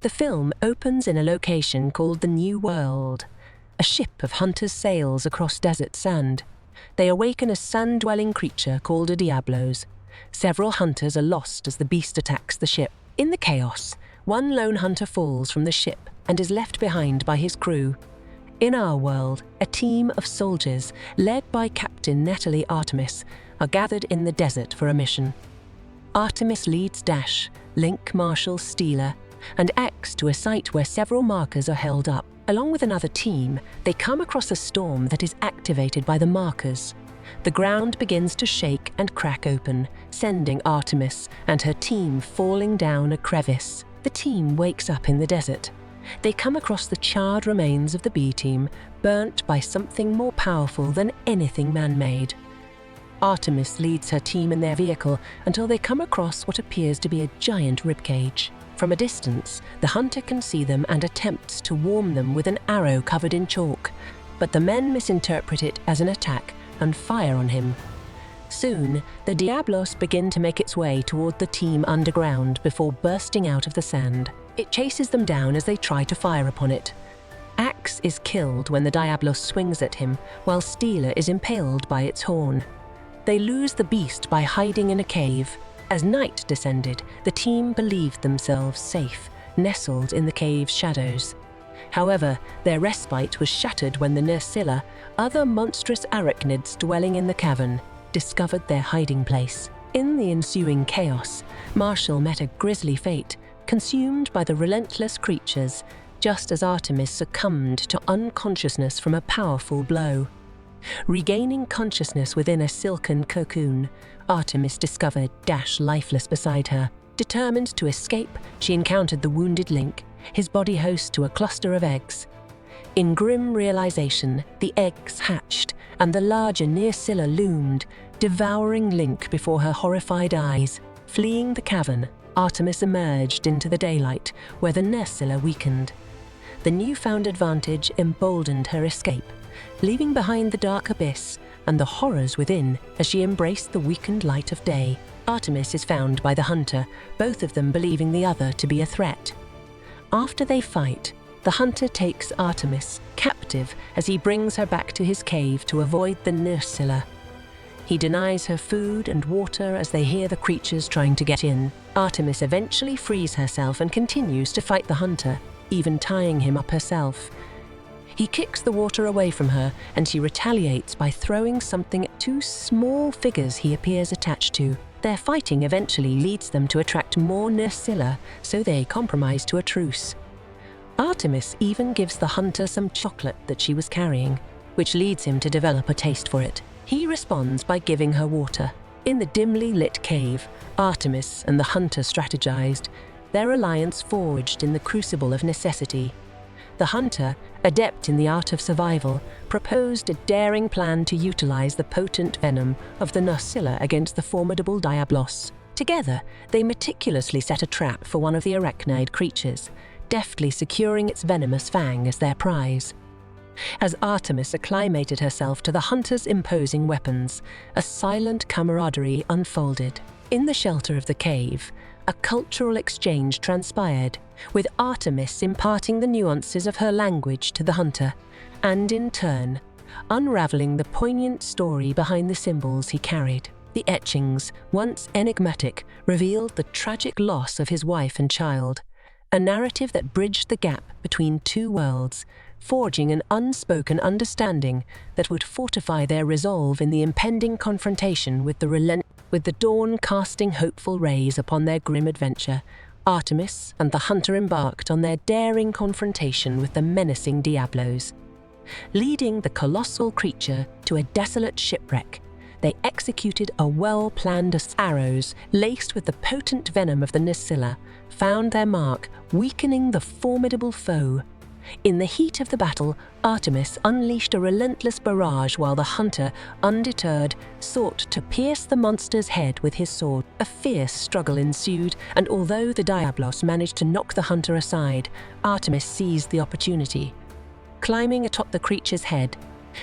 The film opens in a location called the New World. A ship of hunters sails across desert sand. They awaken a sand-dwelling creature called a Diablos. Several hunters are lost as the beast attacks the ship. In the chaos, one lone hunter falls from the ship and is left behind by his crew. In our world, a team of soldiers, led by Captain Natalie Artemis, are gathered in the desert for a mission. Artemis leads Dash, Link marshals Stealer, and X to a site where several markers are held up. Along with another team, they come across a storm that is activated by the markers. The ground begins to shake and crack open, sending Artemis and her team falling down a crevice. The team wakes up in the desert. They come across the charred remains of the B team, burnt by something more powerful than anything man-made. Artemis leads her team in their vehicle until they come across what appears to be a giant ribcage. From a distance, the hunter can see them and attempts to warm them with an arrow covered in chalk, but the men misinterpret it as an attack and fire on him. Soon, the Diablos begin to make its way toward the team underground before bursting out of the sand. It chases them down as they try to fire upon it. Axe is killed when the Diablos swings at him, while Stealer is impaled by its horn. They lose the beast by hiding in a cave. As night descended, the team believed themselves safe, nestled in the cave's shadows. However, their respite was shattered when the Nerscylla, other monstrous arachnids dwelling in the cavern, discovered their hiding place. In the ensuing chaos, Marshall met a grisly fate, consumed by the relentless creatures, just as Artemis succumbed to unconsciousness from a powerful blow. Regaining consciousness within a silken cocoon, Artemis discovered Dash lifeless beside her. Determined to escape, she encountered the wounded Link, his body host to a cluster of eggs. In grim realization, the eggs hatched, and the larger Nerscylla loomed, devouring Link before her horrified eyes. Fleeing the cavern, Artemis emerged into the daylight, where the Nerscylla weakened. The newfound advantage emboldened her escape, leaving behind the dark abyss and the horrors within as she embraced the weakened light of day. Artemis is found by the hunter, both of them believing the other to be a threat. After they fight, the hunter takes Artemis captive as he brings her back to his cave to avoid the Nerscylla. He denies her food and water as they hear the creatures trying to get in. Artemis eventually frees herself and continues to fight the hunter, even tying him up herself. He kicks the water away from her, and she retaliates by throwing something at two small figures he appears attached to. Their fighting eventually leads them to attract more Nerscylla, so they compromise to a truce. Artemis even gives the hunter some chocolate that she was carrying, which leads him to develop a taste for it. He responds by giving her water. In the dimly lit cave, Artemis and the hunter strategized, their alliance forged in the crucible of necessity. The hunter, adept in the art of survival, proposed a daring plan to utilize the potent venom of the Nerscylla against the formidable Diablos. Together, they meticulously set a trap for one of the arachnid creatures, deftly securing its venomous fang as their prize. As Artemis acclimated herself to the hunter's imposing weapons, a silent camaraderie unfolded. In the shelter of the cave, a cultural exchange transpired, with Artemis imparting the nuances of her language to the hunter, and in turn, unraveling the poignant story behind the symbols he carried. The etchings, once enigmatic, revealed the tragic loss of his wife and child, a narrative that bridged the gap between two worlds, forging an unspoken understanding that would fortify their resolve in the impending confrontation with the dawn casting hopeful rays upon their grim adventure. Artemis and the hunter embarked on their daring confrontation with the menacing Diablos. Leading the colossal creature to a desolate shipwreck, they executed a well-planned arrows laced with the potent venom of the Nerscylla, found their mark, weakening the formidable foe. In the heat of the battle, Artemis unleashed a relentless barrage while the hunter, undeterred, sought to pierce the monster's head with his sword. A fierce struggle ensued, and although the Diablos managed to knock the hunter aside, Artemis seized the opportunity. Climbing atop the creature's head,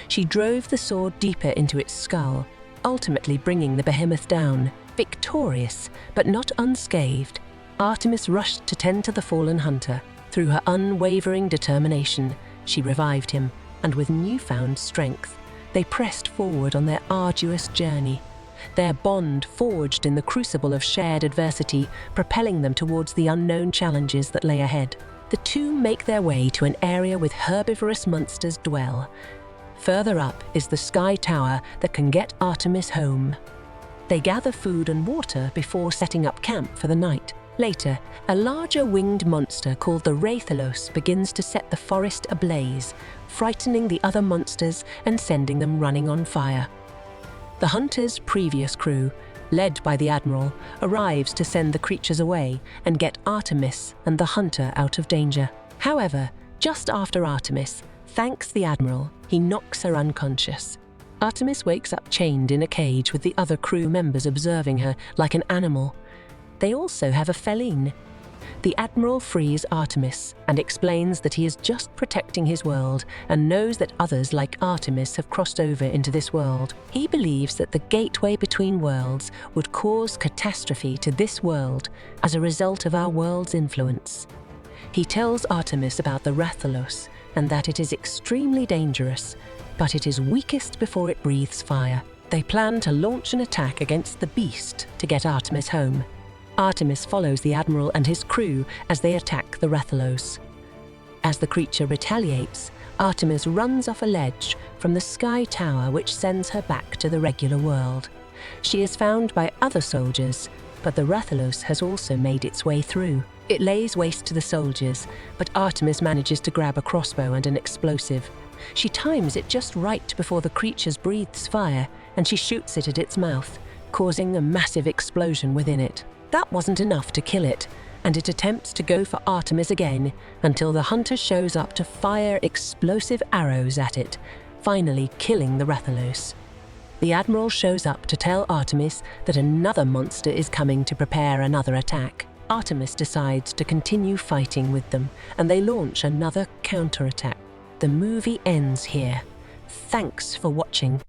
she drove the sword deeper into its skull, ultimately bringing the behemoth down. Victorious, but not unscathed, Artemis rushed to tend to the fallen hunter. Through her unwavering determination, she revived him, and with newfound strength, they pressed forward on their arduous journey. Their bond forged in the crucible of shared adversity, propelling them towards the unknown challenges that lay ahead. The two make their way to an area with herbivorous monsters dwell. Further up is the sky tower that can get Artemis home. They gather food and water before setting up camp for the night. Later, a larger winged monster called the Rathalos begins to set the forest ablaze, frightening the other monsters and sending them running on fire. The hunter's previous crew, led by the admiral, arrives to send the creatures away and get Artemis and the hunter out of danger. However, just after Artemis thanks the admiral, he knocks her unconscious. Artemis wakes up chained in a cage with the other crew members observing her like an animal. They also have a feline. The admiral frees Artemis and explains that he is just protecting his world and knows that others like Artemis have crossed over into this world. He believes that the gateway between worlds would cause catastrophe to this world as a result of our world's influence. He tells Artemis about the Rathalos and that it is extremely dangerous, but it is weakest before it breathes fire. They plan to launch an attack against the beast to get Artemis home. Artemis follows the admiral and his crew as they attack the Rathalos. As the creature retaliates, Artemis runs off a ledge from the sky tower, which sends her back to the regular world. She is found by other soldiers, but the Rathalos has also made its way through. It lays waste to the soldiers, but Artemis manages to grab a crossbow and an explosive. She times it just right before the creature breathes fire, and she shoots it at its mouth, causing a massive explosion within it. That wasn't enough to kill it, and it attempts to go for Artemis again until the hunter shows up to fire explosive arrows at it, finally killing the Rathalos. The admiral shows up to tell Artemis that another monster is coming to prepare another attack. Artemis decides to continue fighting with them, and they launch another counterattack. The movie ends here. Thanks for watching.